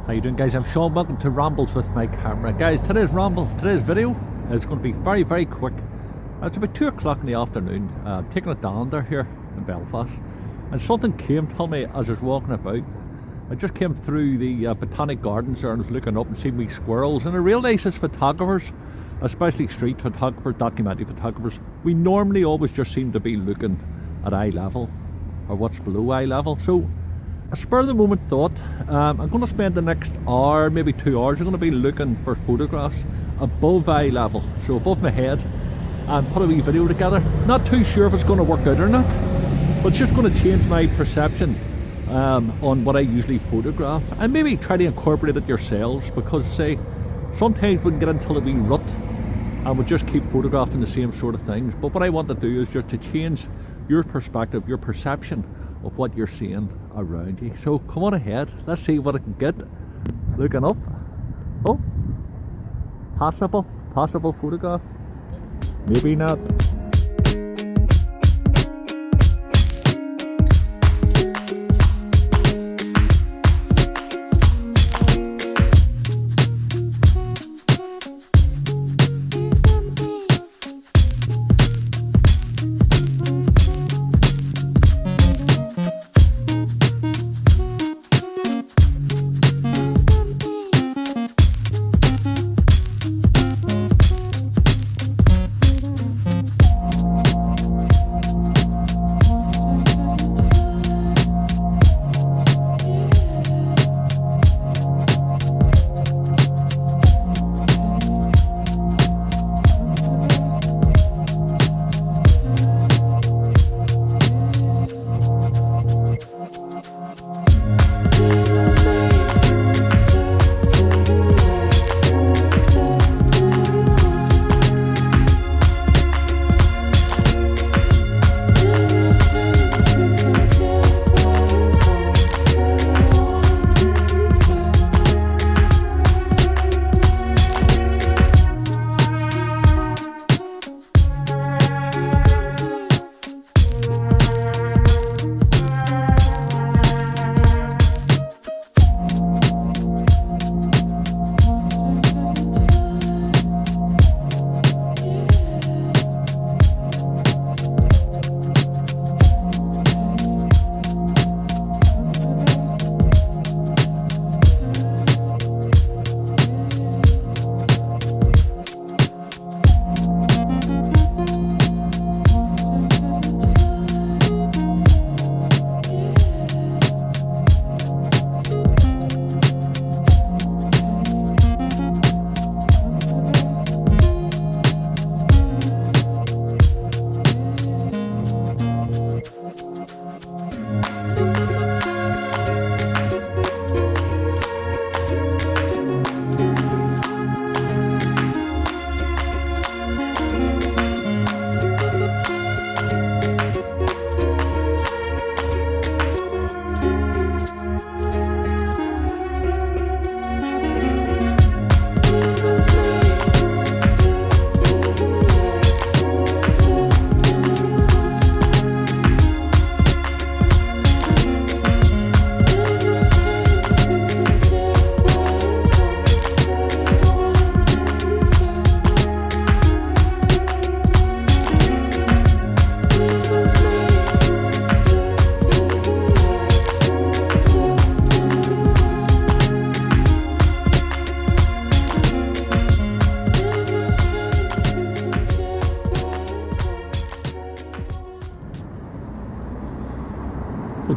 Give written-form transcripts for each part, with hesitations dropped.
How you doing, guys? I'm Sean. Welcome to Rambles with my camera. Guys, today's video is going to be very quick. It's about 2 o'clock in the afternoon. Taking a dander here in Belfast, and something came to me as I was walking about. I just came through the Botanic Gardens there and was looking up and seeing wee squirrels, and I realised as photographers, especially street photographers, documentary photographers, we normally always just seem to be looking at eye level or what's below eye level. So a spur of the moment thought, I'm going to spend the next hour, maybe 2 hours, I'm going to be looking for photographs above eye level, so above my head, and put a wee video together. Not too sure if it's going to work out or not, but it's just going to change my perception on what I usually photograph, and maybe try to incorporate it yourselves, because say sometimes we can get into a wee rut and we just keep photographing the same sort of things. But what I want to do is just to change your perspective, your perception of what you're seeing around you. So come on ahead, let's see what I can get. Looking up. Oh, possible photograph. Maybe not.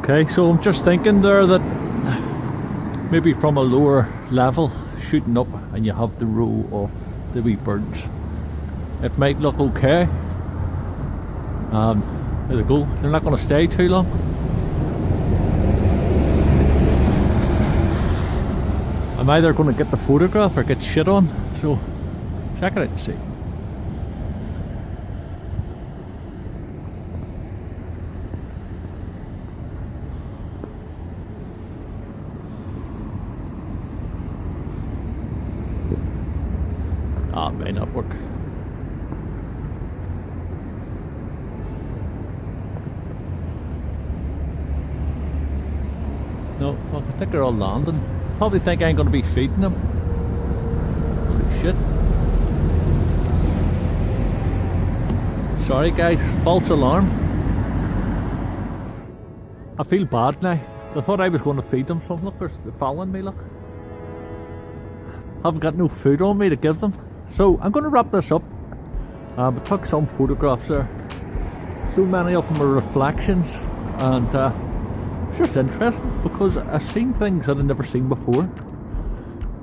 Okay, so I'm just thinking there that maybe from a lower level shooting up and you have the row of the wee birds, it might look okay. There they go, they're not going to stay too long. I'm either going to get the photograph or get shit on, so check it out and see. May not work. No, well, I think they're all landing. Probably think I'm going to be feeding them. Holy shit. Sorry guys, false alarm. I feel bad now. I thought I was going to feed them something. Look, they're following me, look. Haven't got no food on me to give them. So I'm going to wrap this up. I took some photographs there. So many of them are reflections, and it's just interesting because I've seen things that I've never seen before,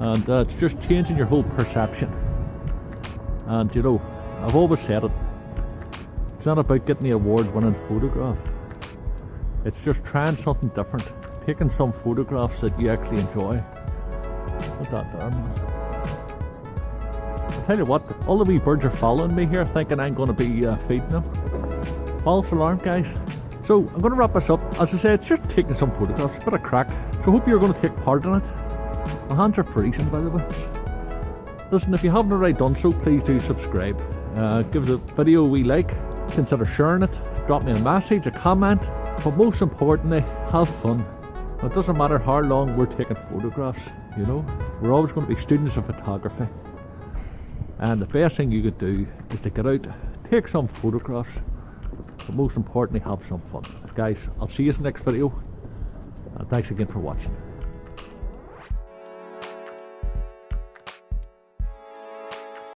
and it's just changing your whole perception. And you know, I've always said it, it's not about getting the award-winning photograph. It's just trying something different, taking some photographs that you actually enjoy. Put that there, man. I'll tell you what, all the wee birds are following me here, thinking I'm going to be feeding them. False alarm, guys. So I'm going to wrap this up. As I said, it's just taking some photographs, a bit of crack. So I hope you're going to take part in it. My hands are freezing, by the way. Listen, if you haven't already done so, please do subscribe. Give the video a wee like. Consider sharing it. Drop me a message, a comment. But most importantly, have fun. It doesn't matter how long we're taking photographs, you know. We're always going to be students of photography. And the best thing you could do is to get out, take some photographs, but most importantly, have some fun. Guys, I'll see you in the next video. Thanks again for watching.